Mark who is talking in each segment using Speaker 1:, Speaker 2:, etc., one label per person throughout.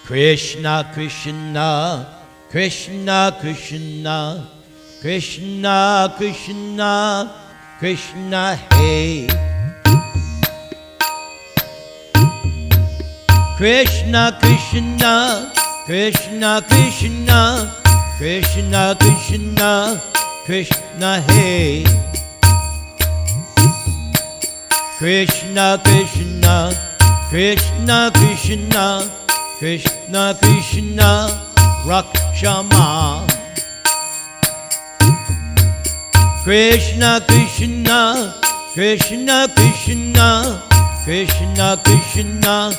Speaker 1: Krishna Krishna Krishna Krishna Krishna Krishna Krishna Hey Krishna Krishna Krishna Krishna Krishna Krishna Krishna Hey Krishna Krishna Krishna Krishna Krishna Krishna Rakshama Krishna Krishna Krishna Krishna Krishna Krishna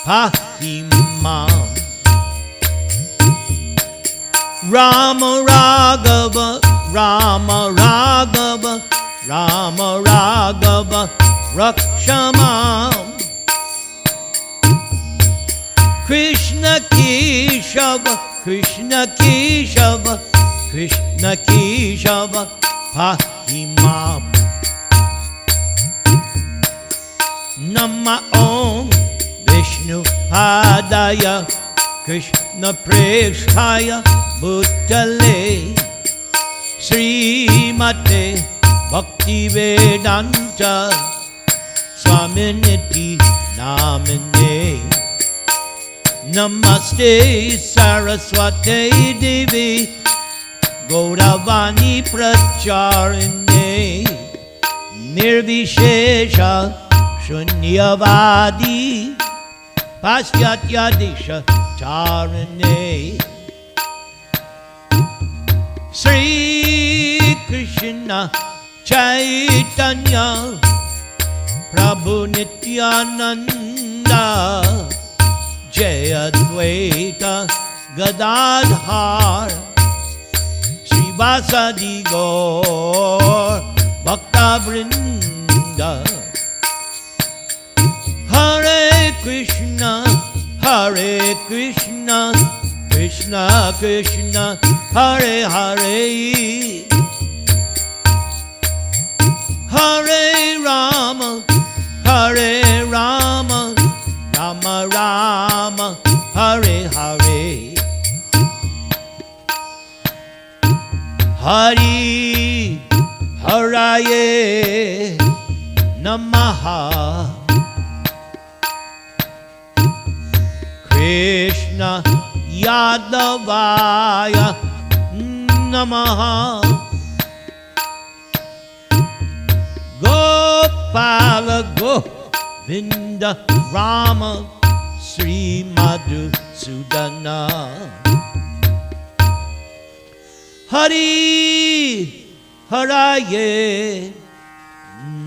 Speaker 1: Pahimam Rama Raghava Rama Raghava Rama Raghava Rakshamam Krishna Keshava Krishna Keshava Krishna Keshava Pahimam Nama Om Vishnu Padaya Krishna Preshthaya Bhutale Srimate Bhakti Vedanta Swaminiti Namine Namaste Saraswate Devi Gauravani Pracharine Nirvishesha Shunyavadi Pasyatya Disha Charine Sri Krishna Chaitanya Prabhu Nityananda Jaya Dvaita Gadadhar Srivasadi Gaur Bhakta Vrinda Hare Krishna Hare Krishna Krishna Krishna Hare Hare Hare Rama Hare Rama Rama Rama Hare Hare Hari Haraye Namaha Krishna Yadavaya Namaha Gopala Govinda Rama Sri Madhusudana Hari Haraye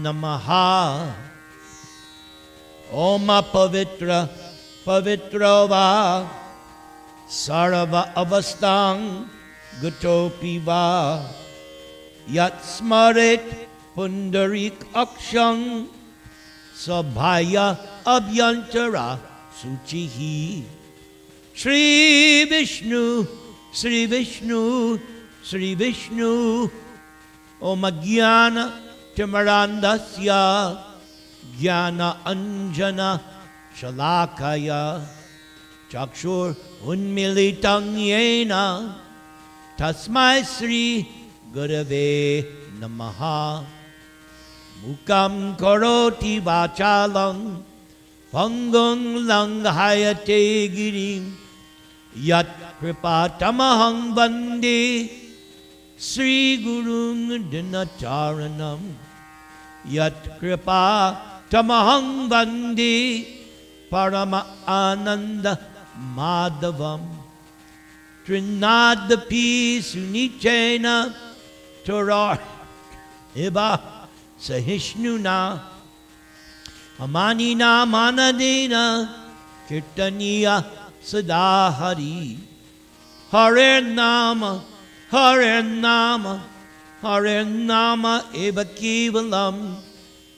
Speaker 1: Namaha Oma Pavitra Pavitra Va Sarva Avastang Gatopi Va Yat Smarit Pundarik Akshang Sabhaya Abhyantara Suchihi Sri Vishnu Sri Vishnu Sri Vishnu Om Jnana Timarandasya Jnana Anjana Shalakaya Chakshur Unmilitam Yena Tasmai Sri Gurave Namaha Mukam Karoti Vachalam Pangong Langhayate Girim Yat Kripa Tamahang Vande Sri Gurung Dinataranam Yat Kripa Tamahang Vande Parama Ananda Madhavam Trinadapi Sunichena Torah Iba Sahishnuna Amanina Manadena Kirtaniya Sadahari Hare Nama Hare Nama Hare Nama Eva Kevalam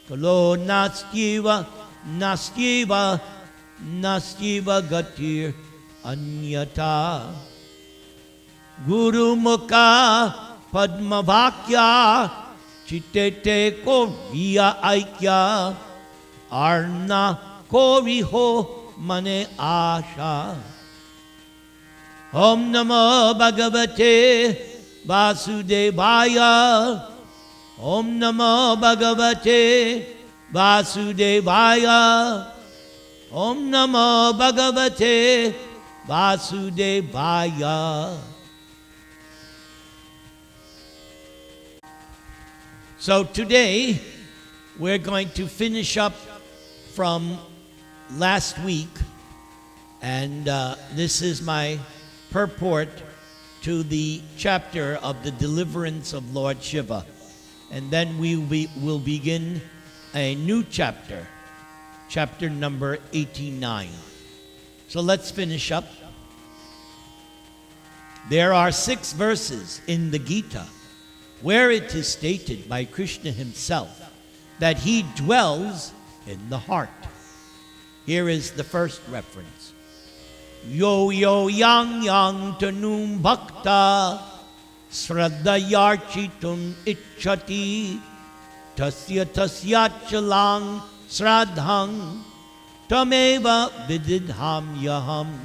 Speaker 1: Kalo Nastyeva Nastyeva Nastyeva Gatir Anyata Guru Mukha Padmavakya Chitete ko via aikya Arna ko riho mane asha Om Namo Bhagavate Vasudevaya. Om Namo Bhagavate Vasudevaya. Om Namo Bhagavate Vasudevaya. So today we're going to finish up from last week, and this is my purport to the chapter of the deliverance of Lord Shiva. And then we will begin a new chapter, chapter number 89. So let's finish up. There are 6 verses in the Gita where it is stated by Krishna himself that he dwells in the heart. Here is the first reference. Yo yo yang yang tanum bhakta Shraddhayarchitum ichchati tasya tasya chalang sraddhang tameva vididham yaham.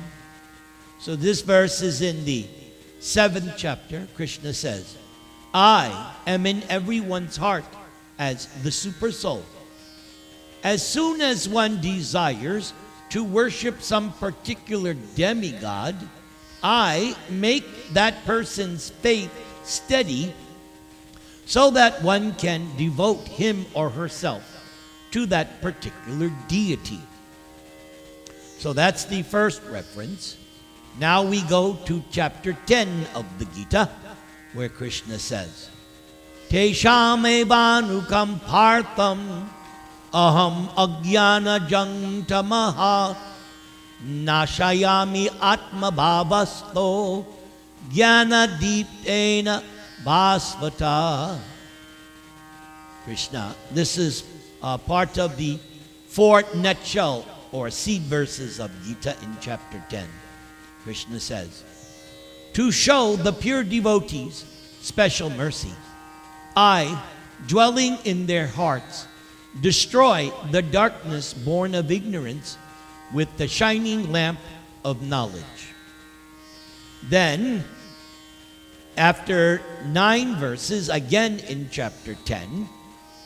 Speaker 1: So this verse is in the 7th chapter. Krishna says, I am in everyone's heart as the super soul. As soon as one desires to worship some particular demigod, I make that person's faith steady so that one can devote him or herself to that particular deity. So that's the first reference. Now we go to chapter 10 of the Gita, where Krishna says, Tesham evanukam partham aham ajnana jangtamaha nashayami atma bhavasto jnana deeptena bhasvata. Krishna, this is part of the 4 nutshell or seed verses of Gita in chapter 10. Krishna says, to show the pure devotees special mercy, I, dwelling in their hearts, destroy the darkness born of ignorance with the shining lamp of knowledge. Then, after 9 verses, again in chapter 10,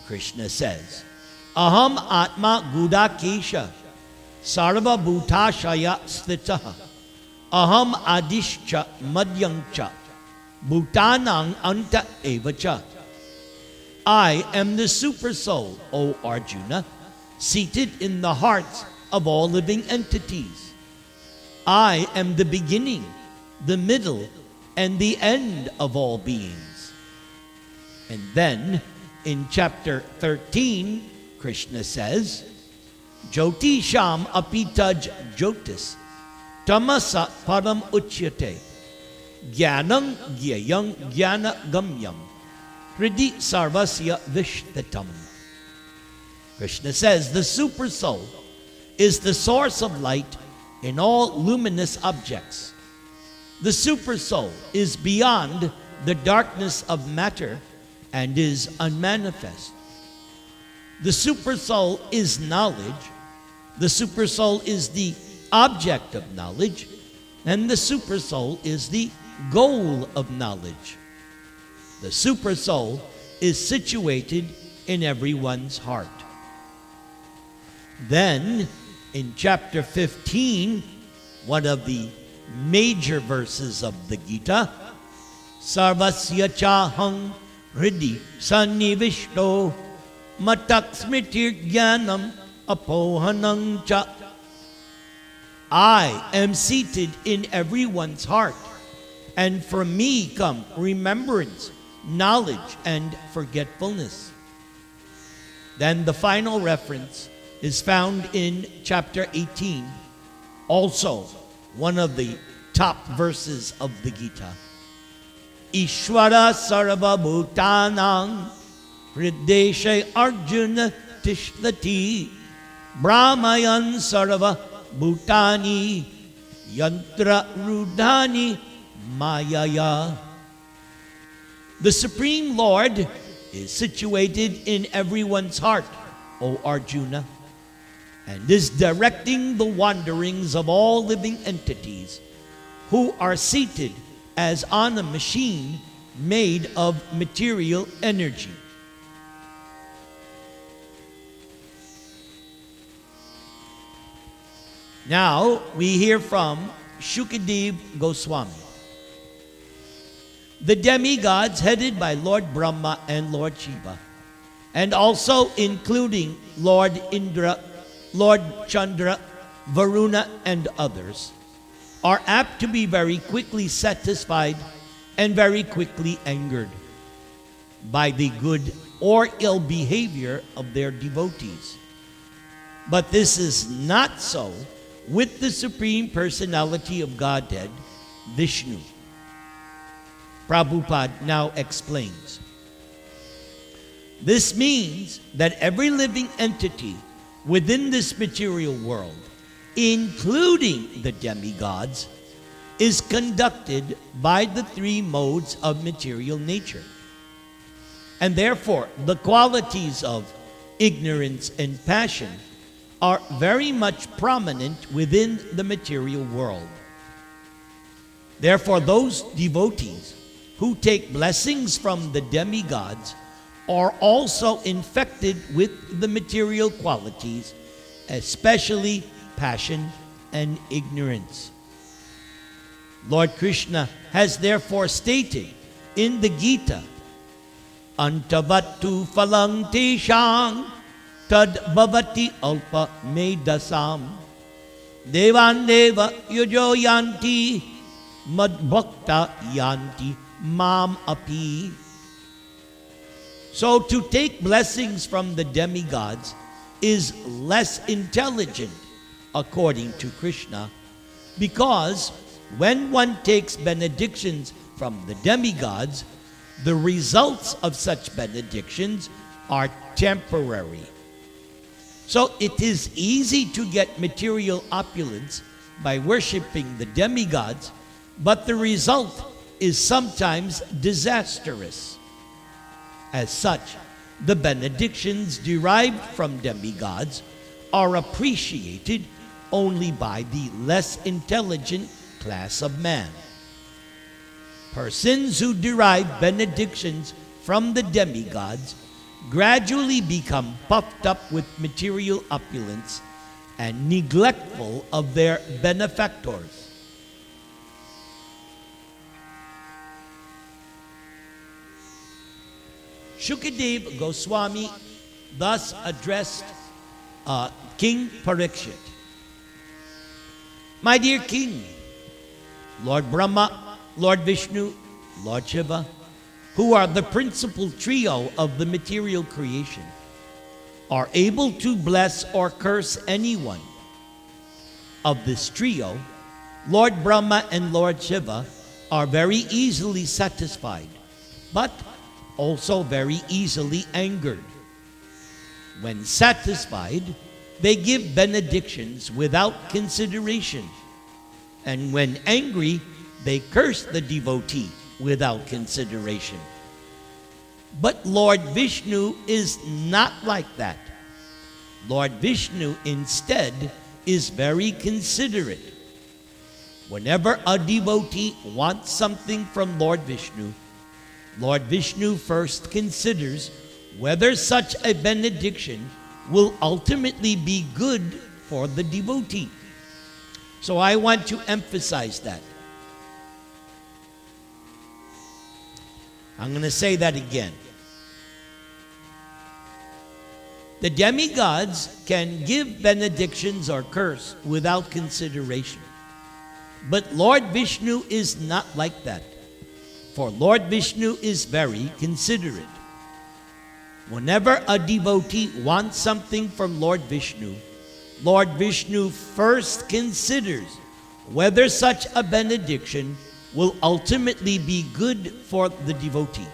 Speaker 1: Krishna says, Aham Atma Gudakesha Sarva Bhutashaya Sthitaha Aham Adishcha Madhyangcha Bhutanang Anta Evacha. I am the super soul, O Arjuna, seated in the hearts of all living entities. I am the beginning, the middle, and the end of all beings. And then, in chapter 13, Krishna says, Jyotisham apitaj jyotis tamasa param uchyate jnanam gyayam jnana gamyam hridi sarvasya vishtatam. Krishna says the super soul is the source of light in all luminous objects. The super soul is beyond the darkness of matter and is unmanifest. The super soul is knowledge. The super soul is the object of knowledge, and the super soul is the goal of knowledge. The super soul is situated in everyone's heart. Then, in chapter 15, one of the major verses of the Gita, Sarvasya chaham hridi sannivishto matak smritir jnanam apohanam cha. I am seated in everyone's heart, and from me come remembrance, knowledge, and forgetfulness. Then the final reference is found in chapter 18, also one of the top verses of the Gita. Ishvara sarva bhutanam hrideshe arjuna tishtati brahmayan sarva bhutani yantra rudhani mayaya. The Supreme Lord is situated in everyone's heart, O Arjuna, and is directing the wanderings of all living entities who are seated as on a machine made of material energy. Now we hear from Shukadeva Goswami. The demigods headed by Lord Brahma and Lord Shiva, and also including Lord Indra, Lord Chandra, Varuna, and others, are apt to be very quickly satisfied and very quickly angered by the good or ill behavior of their devotees. But this is not so with the Supreme Personality of Godhead, Vishnu. Prabhupada now explains. This means that every living entity within this material world, including the demigods, is conducted by the three modes of material nature. And therefore, the qualities of ignorance and passion are very much prominent within the material world. Therefore, those devotees who take blessings from the demigods are also infected with the material qualities, especially passion and ignorance. Lord Krishna has therefore stated in the Gita, Antavattu phalang teshang tad bhavati alpa medasam devan deva yujo yanti madbhakta yanti mam api. So to take blessings from the demigods is less intelligent, according to Krishna, because when one takes benedictions from the demigods, the results of such benedictions are temporary. So it is easy to get material opulence by worshiping the demigods, but the result is sometimes disastrous. As such, the benedictions derived from demigods are appreciated only by the less intelligent class of man. Persons who derive benedictions from the demigods gradually become puffed up with material opulence and neglectful of their benefactors. Shukadeva Goswami thus addressed King Parikshit. My dear king, Lord Brahma, Lord Vishnu, Lord Shiva, who are the principal trio of the material creation, are able to bless or curse anyone. Of this trio, Lord Brahma and Lord Shiva are very easily satisfied, but also very easily angered. When satisfied, they give benedictions without consideration, and when angry, they curse the devotee without consideration. But Lord Vishnu is not like that. Lord Vishnu instead is very considerate. Whenever a devotee wants something from Lord Vishnu first considers whether such a benediction will ultimately be good for the devotee. So I want to emphasize that. I'm going to say that again. The demigods can give benedictions or curse without consideration. But Lord Vishnu is not like that. For Lord Vishnu is very considerate. Whenever a devotee wants something from Lord Vishnu first considers whether such a benediction will ultimately be good for the devotee.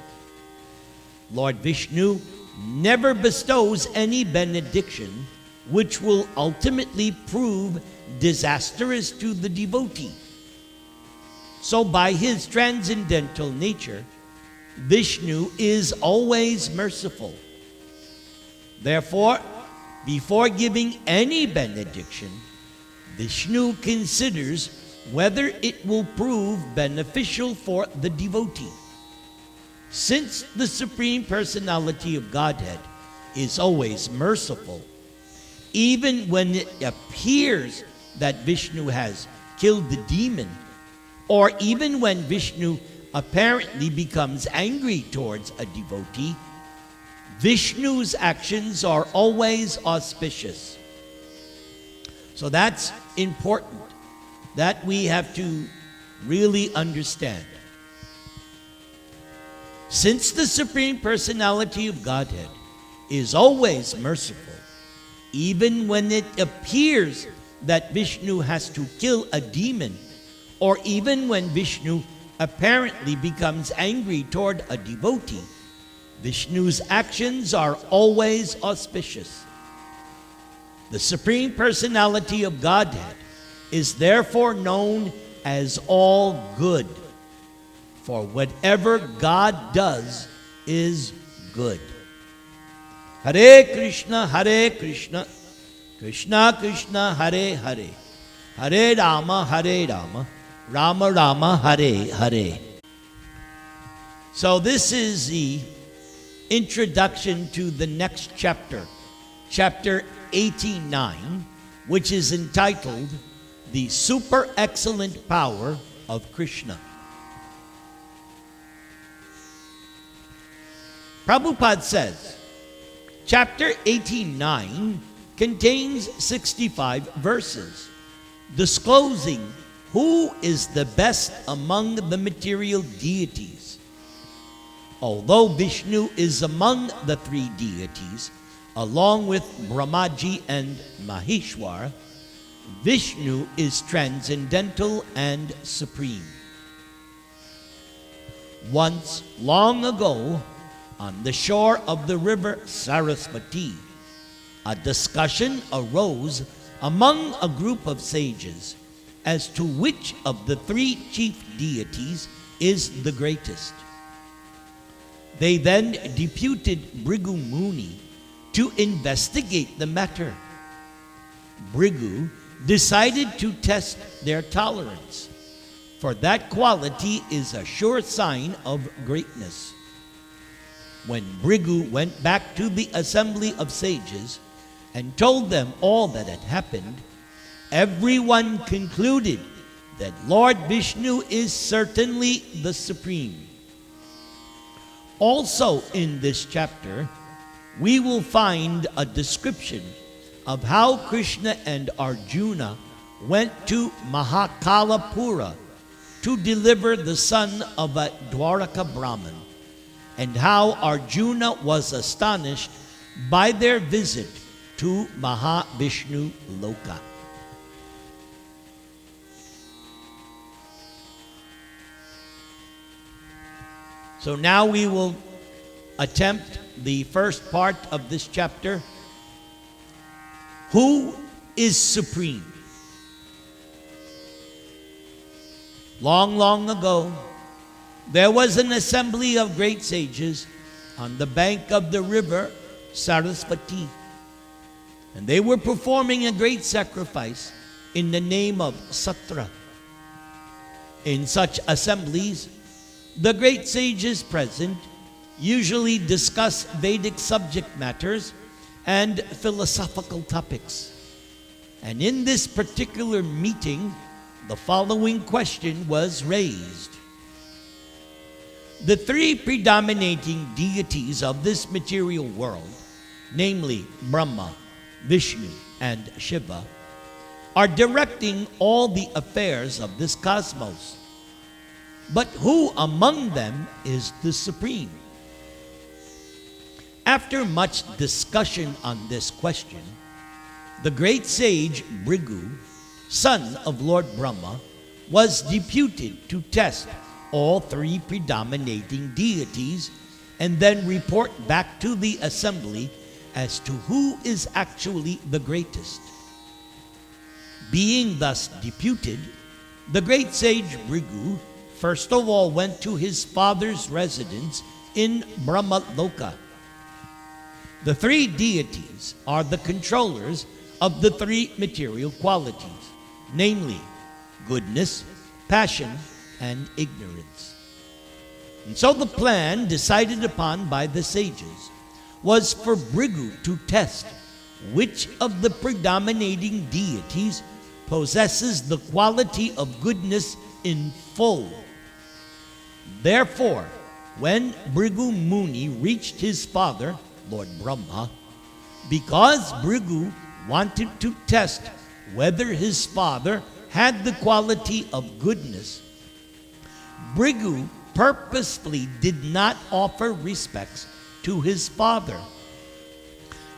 Speaker 1: Lord Vishnu never bestows any benediction which will ultimately prove disastrous to the devotee. So by his transcendental nature, Vishnu is always merciful. Therefore, before giving any benediction, Vishnu considers whether it will prove beneficial for the devotee. Since the Supreme Personality of Godhead is always merciful, even when it appears that Vishnu has killed the demon, or even when Vishnu apparently becomes angry towards a devotee, Vishnu's actions are always auspicious. So that's important, that we have to really understand. Since the Supreme Personality of Godhead is always merciful, even when it appears that Vishnu has to kill a demon, or even when Vishnu apparently becomes angry toward a devotee, Vishnu's actions are always auspicious. The Supreme Personality of Godhead is therefore known as all good, for whatever God does is good. Hare Krishna, Krishna Krishna, Hare Hare, Hare Rama, Rama Rama, Hare Hare. So this is the introduction to the next chapter, chapter 89, which is entitled The Super Excellent Power of Krishna. Prabhupada says, chapter 89 contains 65 verses, disclosing who is the best among the material deities. Although Vishnu is among the three deities, along with Brahmaji and Maheshwara, Vishnu is transcendental and supreme. Once, long ago, on the shore of the river Saraswati, a discussion arose among a group of sages as to which of the three chief deities is the greatest. They then deputed Bhrigu Muni to investigate the matter. Bhrigu decided to test their tolerance, for that quality is a sure sign of greatness. When Bhrigu went back to the assembly of sages and told them all that had happened, everyone concluded that Lord Vishnu is certainly the supreme. Also in this chapter, we will find a description of how Krishna and Arjuna went to Mahakalapura to deliver the son of a Dwaraka Brahmin, and how Arjuna was astonished by their visit to Mahavishnu Loka. So now we will attempt the first part of this chapter. Who is supreme? Long, long ago, there was an assembly of great sages on the bank of the river Saraswati, and they were performing a great sacrifice in the name of Satra. In such assemblies, the great sages present usually discuss Vedic subject matters and philosophical topics. And in this particular meeting, the following question was raised. The three predominating deities of this material world, namely Brahma, Vishnu, and Shiva, are directing all the affairs of this cosmos. But who among them is the supreme? After much discussion on this question, the great sage Bhrigu, son of Lord Brahma, was deputed to test all three predominating deities and then report back to the assembly as to who is actually the greatest. Being thus deputed, the great sage Bhrigu first of all went to his father's residence in Brahmaloka. The three deities are the controllers of the three material qualities, namely goodness, passion, and ignorance. And so the plan decided upon by the sages was for Brigu to test which of the predominating deities possesses the quality of goodness in full. Therefore, when Brigu Muni reached his father, Lord Brahma, because Brigu wanted to test whether his father had the quality of goodness, Brigu purposefully did not offer respects to his father,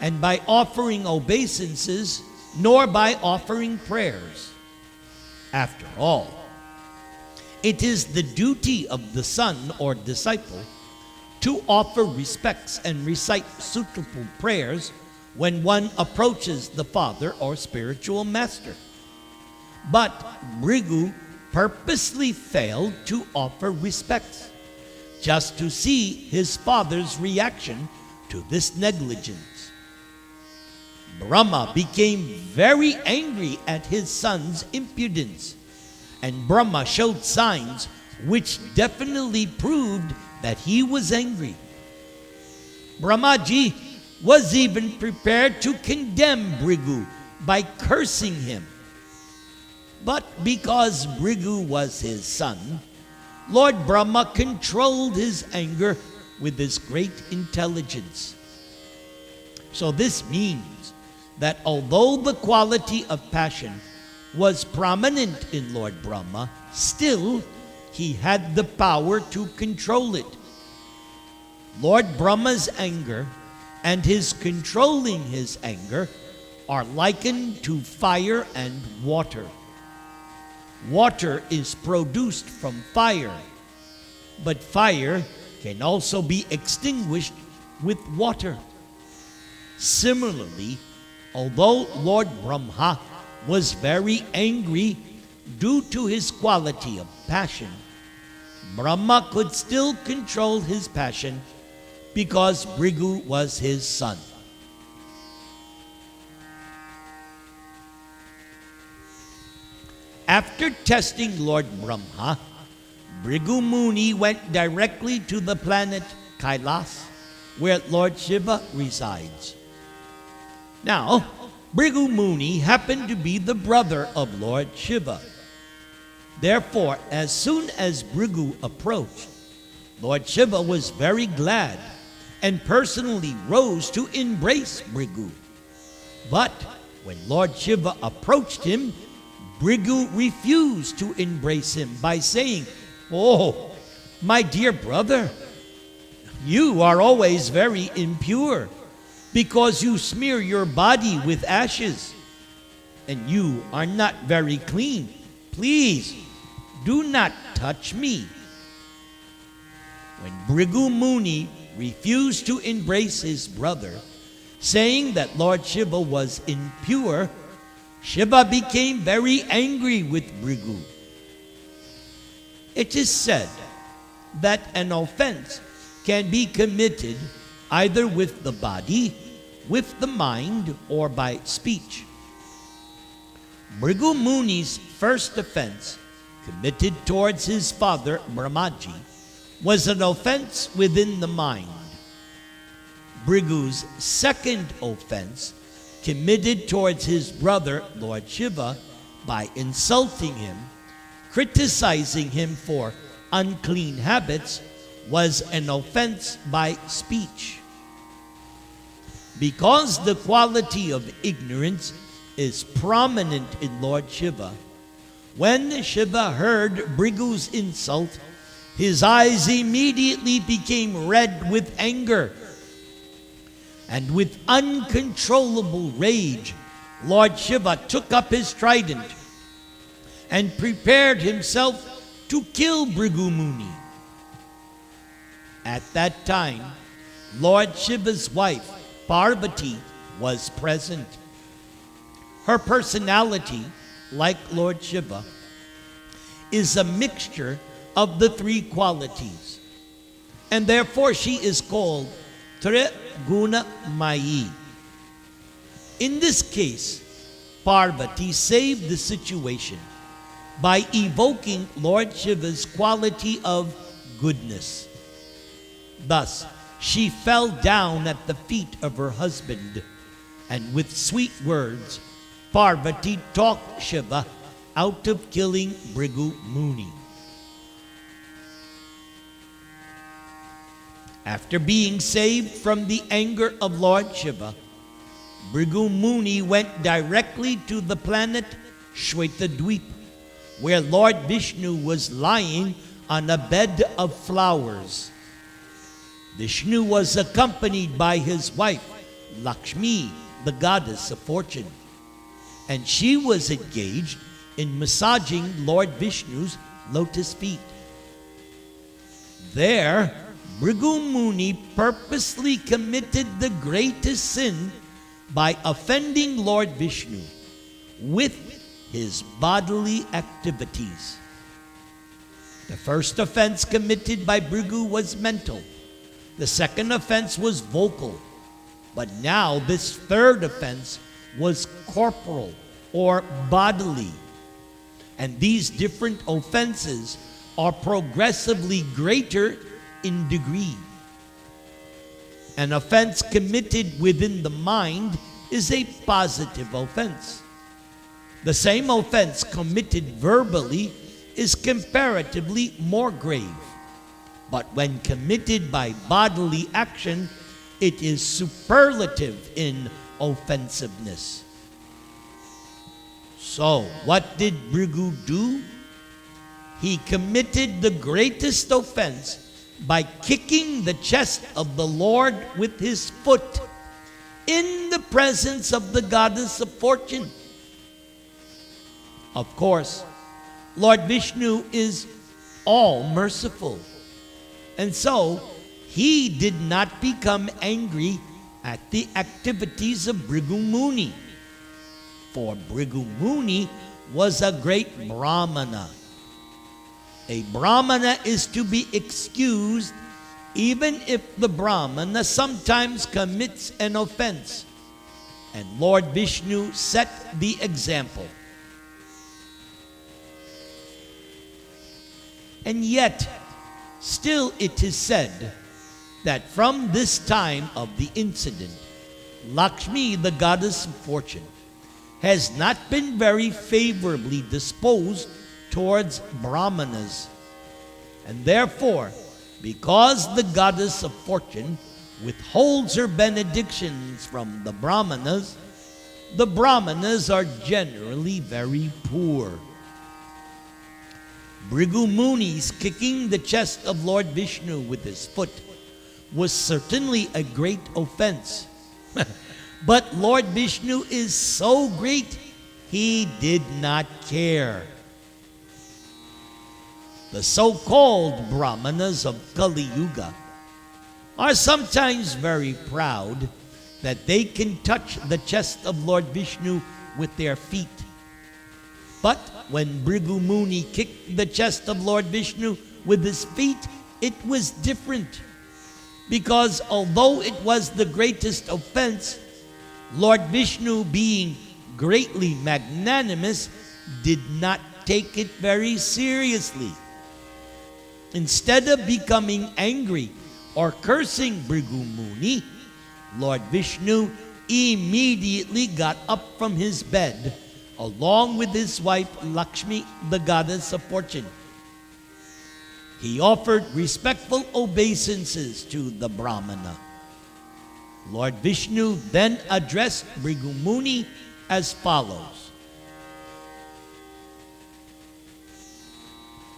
Speaker 1: and by offering obeisances, nor by offering prayers. After all, it is the duty of the son or disciple to offer respects and recite suitable prayers when one approaches the father or spiritual master. But Brigu purposely failed to offer respects, just to see his father's reaction to this negligence. Brahma became very angry at his son's impudence, and Brahma showed signs which definitely proved that he was angry. Brahmaji was even prepared to condemn Brigu by cursing him. But because Brigu was his son, Lord Brahma controlled his anger with his great intelligence. So this means that although the quality of passion was prominent in Lord Brahma, still he had the power to control it. Lord Brahma's anger and his controlling his anger are likened to fire and water. Water is produced from fire, but fire can also be extinguished with water. Similarly, although Lord Brahma was very angry due to his quality of passion, Brahma could still control his passion because Brigu was his son. After testing Lord Brahma, Brigu Muni went directly to the planet Kailas, where Lord Shiva resides. Now, Brigu Muni happened to be the brother of Lord Shiva. Therefore, as soon as Brigu approached, Lord Shiva was very glad and personally rose to embrace Brigu. But when Lord Shiva approached him, Brigu refused to embrace him by saying, "Oh, my dear brother, you are always very impure because you smear your body with ashes, and you are not very clean. Please, do not touch me." When Brigu Muni refused to embrace his brother, saying that Lord Shiva was impure, Shiva became very angry with Brigu. It is said that an offense can be committed either with the body, with the mind, or by speech. Brigu Muni's first offense, committed towards his father Brahmaji, was an offense within the mind. Brigu's second offense, committed towards his brother Lord Shiva by insulting him, criticizing him for unclean habits, was an offense by speech. Because the quality of ignorance is prominent in Lord Shiva, when Shiva heard Brigu's insult, his eyes immediately became red with anger. And with uncontrollable rage, Lord Shiva took up his trident and prepared himself to kill Brigu Muni. At that time, Lord Shiva's wife, Parvati, was present. Her personality, like Lord Shiva, is a mixture of the three qualities, and therefore she is called Triguna Mayi. In this case, Parvati saved the situation by evoking Lord Shiva's quality of goodness. Thus, she fell down at the feet of her husband, and with sweet words, Parvati talked Shiva out of killing Bhrigu Muni. After being saved from the anger of Lord Shiva, Bhrigu Muni went directly to the planet Shwetadweep, where Lord Vishnu was lying on a bed of flowers. Vishnu was accompanied by his wife, Lakshmi, the goddess of fortune, and she was engaged in massaging Lord Vishnu's lotus feet. There, Bhrigu Muni purposely committed the greatest sin by offending Lord Vishnu with his bodily activities. The first offense committed by Bhrigu was mental. The second offense was vocal. But now this third offense was corporal or bodily. And these different offenses are progressively greater in degree. An offense committed within the mind is a positive offense. The same offense committed verbally is comparatively more grave. But when committed by bodily action, it is superlative in offensiveness. So, what did Bhrigu do? He committed the greatest offense by kicking the chest of the Lord with his foot in the presence of the goddess of fortune. Of course, Lord Vishnu is all-merciful, and so he did not become angry at the activities of Bhrigu Muni, for Bhrigu Muni was a great Brahmana. A Brahmana is to be excused even if the Brahmana sometimes commits an offense, and Lord Vishnu set the example. And yet, still it is said that from this time of the incident, Lakshmi, the goddess of fortune, has not been very favorably disposed towards Brahmanas. And therefore, because the goddess of fortune withholds her benedictions from the Brahmanas are generally very poor. Bhrigu Muni's kicking the chest of Lord Vishnu with his foot was certainly a great offense. But Lord Vishnu is so great, he did not care. The so-called Brahmanas of Kali Yuga are sometimes very proud that they can touch the chest of Lord Vishnu with their feet. But when Bhrigu Muni kicked the chest of Lord Vishnu with his feet, it was different. Because although it was the greatest offense, Lord Vishnu, being greatly magnanimous, did not take it very seriously. Instead of becoming angry or cursing Bhrigu Muni, Lord Vishnu immediately got up from his bed along with his wife Lakshmi, the goddess of fortune. He offered respectful obeisances to the Brahmana. Lord Vishnu then addressed Bhrigu Muni as follows.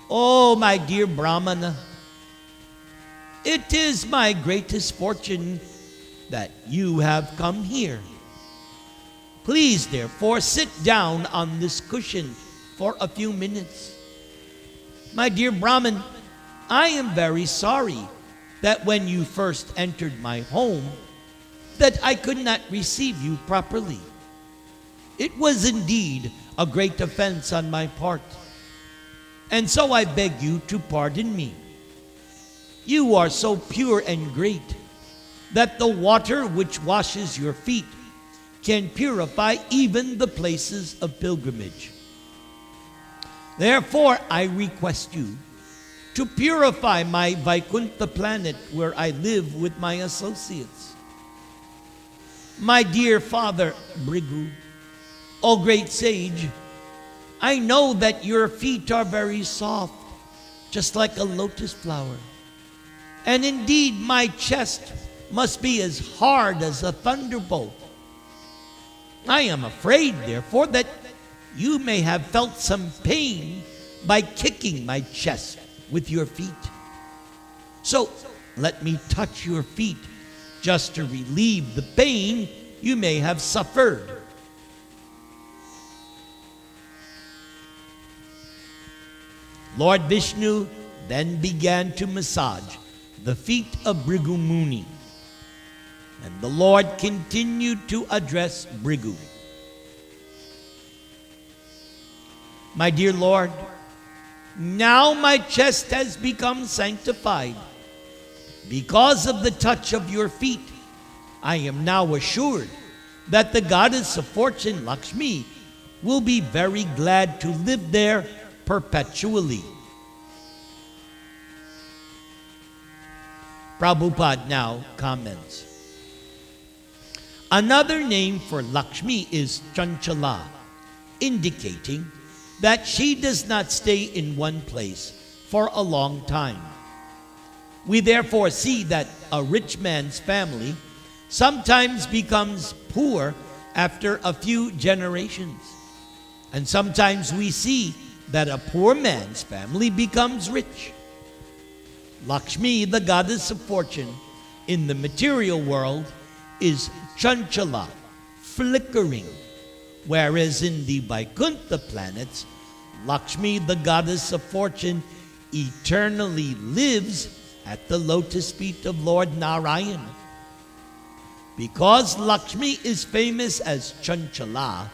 Speaker 1: Oh, my dear Brahmana, it is my greatest fortune that you have come here. Please, therefore, sit down on this cushion for a few minutes. My dear Brahman, I am very sorry that when you first entered my home, that I could not receive you properly. It was indeed a great offense on my part, and so I beg you to pardon me. You are so pure and great that the water which washes your feet can purify even the places of pilgrimage. Therefore, I request you to purify my Vaikuntha planet where I live with my associates. My dear Father Brigu, O great sage, I know that your feet are very soft, just like a lotus flower. And indeed, my chest must be as hard as a thunderbolt. I am afraid, therefore, that you may have felt some pain by kicking my chest with your feet. So let me touch your feet just to relieve the pain you may have suffered. Lord Vishnu then began to massage the feet of Bhrigu Muni, and the Lord continued to address Bhrigu. My dear Lord, now my chest has become sanctified. Because of the touch of your feet, I am now assured that the goddess of fortune, Lakshmi, will be very glad to live there perpetually. Prabhupada now comments. Another name for Lakshmi is Chanchala, indicating that she does not stay in one place for a long time. We therefore see that a rich man's family sometimes becomes poor after a few generations. And sometimes we see that a poor man's family becomes rich. Lakshmi, the goddess of fortune, in the material world is Chanchala, flickering, whereas in the Vaikuntha planets, Lakshmi, the goddess of fortune, eternally lives at the lotus feet of Lord Narayan. Because Lakshmi is famous as Chanchala,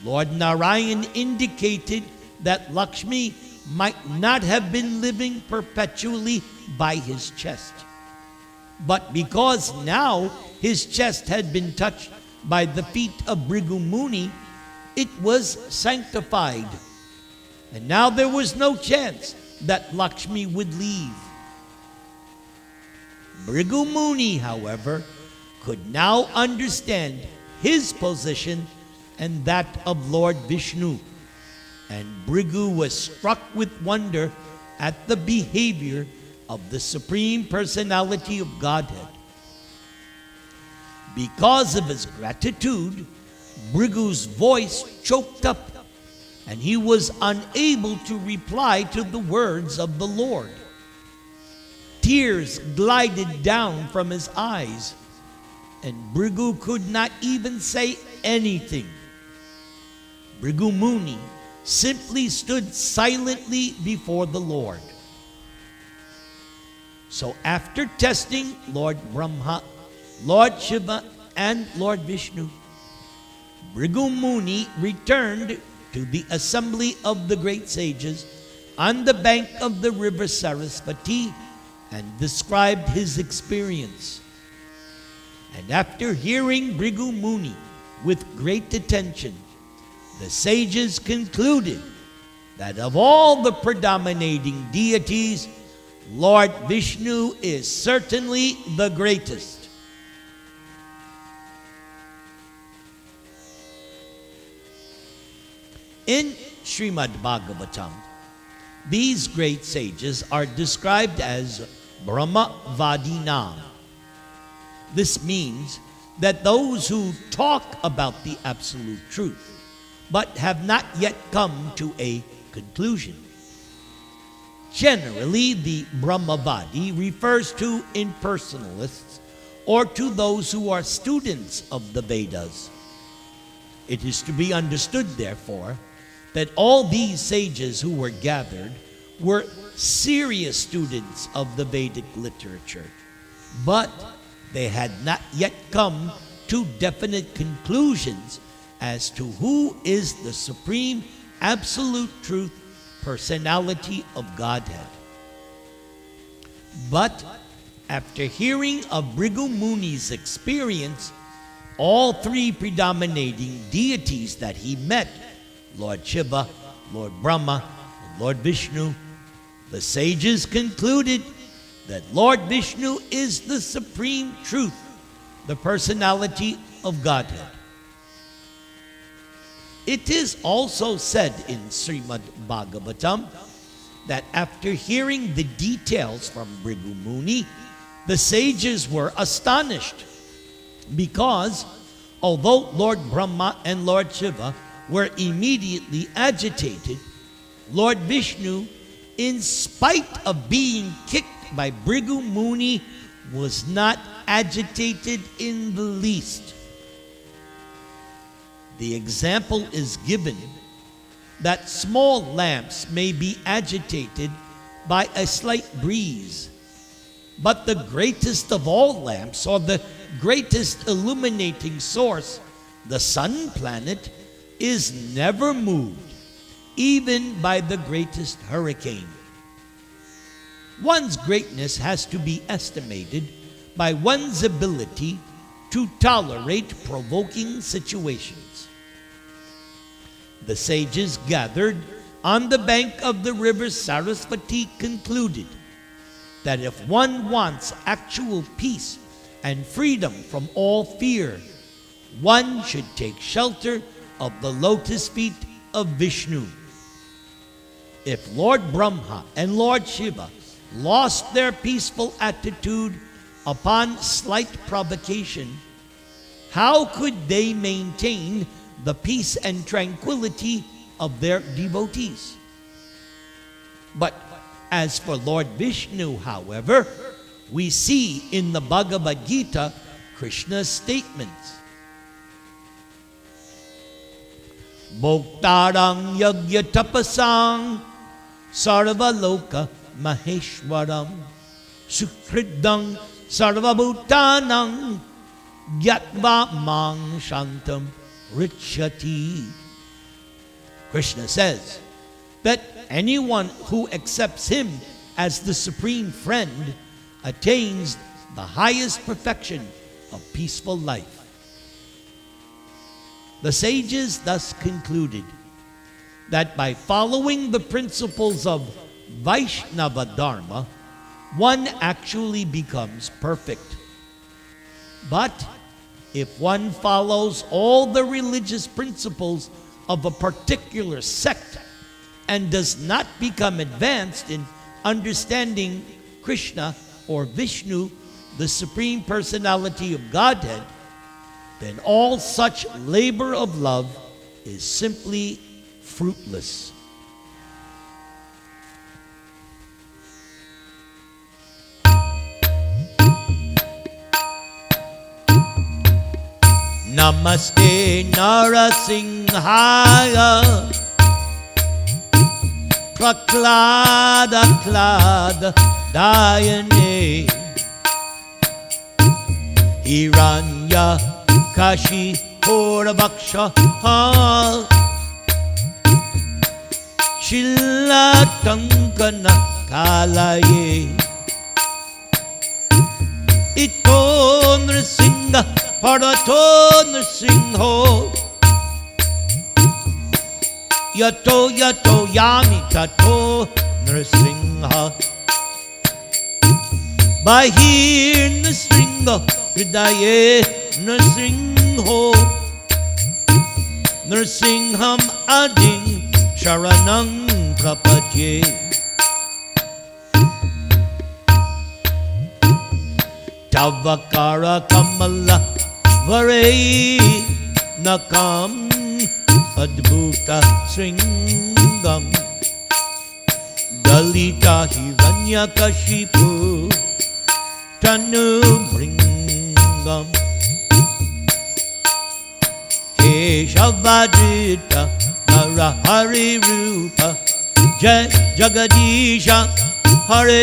Speaker 1: Lord Narayan indicated that Lakshmi might not have been living perpetually by his chest. But because now his chest had been touched by the feet of Bhrigu Muni, it was sanctified. And now there was no chance that Lakshmi would leave. Bhrigu Muni, however, could now understand his position and that of Lord Vishnu. And Bhrigu was struck with wonder at the behavior of the Supreme Personality of Godhead. Because of his gratitude, Bhrigu's voice choked up, and he was unable to reply to the words of the Lord. Tears glided down from his eyes, and Bhrigu could not even say anything. Bhrigu Muni simply stood silently before the Lord. So after testing Lord Brahma, Lord Shiva, and Lord Vishnu, Bhrigu Muni returned to the assembly of the great sages on the bank of the river Sarasvati and described his experience. And after hearing Bhrigu Muni with great attention, the sages concluded that of all the predominating deities, Lord Vishnu is certainly the greatest. In Srimad Bhagavatam, these great sages are described as Brahmavadinam. This means that those who talk about the absolute truth but have not yet come to a conclusion. Generally, the Brahmavadi refers to impersonalists or to those who are students of the Vedas. It is to be understood, therefore, that all these sages who were gathered were serious students of the Vedic literature, but they had not yet come to definite conclusions as to who is the supreme absolute truth personality of Godhead. But after hearing of Bhrigu Muni's experience, all three predominating deities that he met, Lord Shiva, Lord Brahma, Lord Vishnu, the sages concluded that Lord Vishnu is the supreme truth, the personality of Godhead. It is also said in Srimad Bhagavatam that after hearing the details from Bhrigu Muni, the sages were astonished because although Lord Brahma and Lord Shiva were immediately agitated, Lord Vishnu, in spite of being kicked by Bhrigu Muni, was not agitated in the least. The example is given that small lamps may be agitated by a slight breeze, but the greatest of all lamps, or the greatest illuminating source, the sun planet, is never moved, even by the greatest hurricane. One's greatness has to be estimated by one's ability to tolerate provoking situations. The sages gathered on the bank of the river Sarasvati concluded that if one wants actual peace and freedom from all fear, one should take shelter of the lotus feet of Vishnu. If Lord Brahma and Lord Shiva lost their peaceful attitude upon slight provocation, how could they maintain the peace and tranquility of their devotees? But as for Lord Vishnu, however, we see in the Bhagavad Gita Krishna's statements. Bhoktarang yagya tapasang sarvaloka maheshwaram sukhridang sarvabhutanang gyatva mang shantam richati. Krishna says that anyone who accepts him as the supreme friend attains the highest perfection of peaceful life. The sages thus concluded that by following the principles of Vaishnava Dharma, one actually becomes perfect. But if one follows all the religious principles of a particular sect and does not become advanced in understanding Krishna or Vishnu, the Supreme Personality of Godhead, then all such labor of love is simply fruitless. Namaste Narasimhaya Praklada Klada Dayane Hiranya Kashi Puravaksha Shilatankana Kalaye Ito Nrsinga Parato Nrsimho Yato Yato Yami Tato Nrsimha Bahir Nrsimha Hridaye Nrsimho Nrsimham Ading Sharanang Prapadye Tavakara Kamala Vare Nakam Adbhuta Sringam Dalita Hiranyakashipu Tanu Bringam Keshavadita Narahari Rupa Jai Jagadisha Hare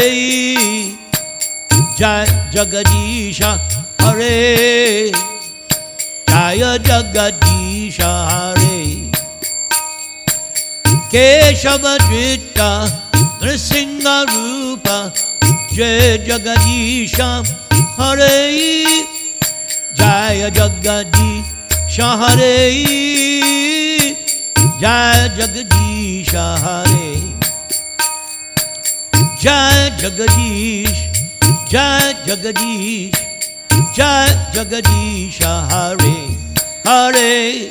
Speaker 1: Jai Jagadisha Hare Jaya Jagadisha Hare Keshavadita Nrsimha Rupa Jai Jagadisha Hare Jaya Jagadisha Hare Jaya Jagadisha Hare Jai Jagadish, Jai Jagadish, Jai Jagadisha Hare Hare,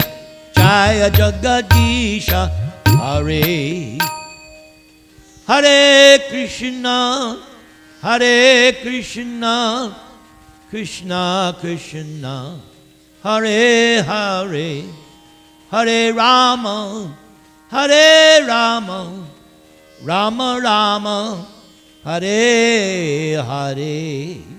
Speaker 1: Jai Jagadisha Hare. Hare Krishna, Hare Krishna, Krishna Krishna, Hare Hare, Hare Rama, Hare Rama, Rama Rama, Hare Hare.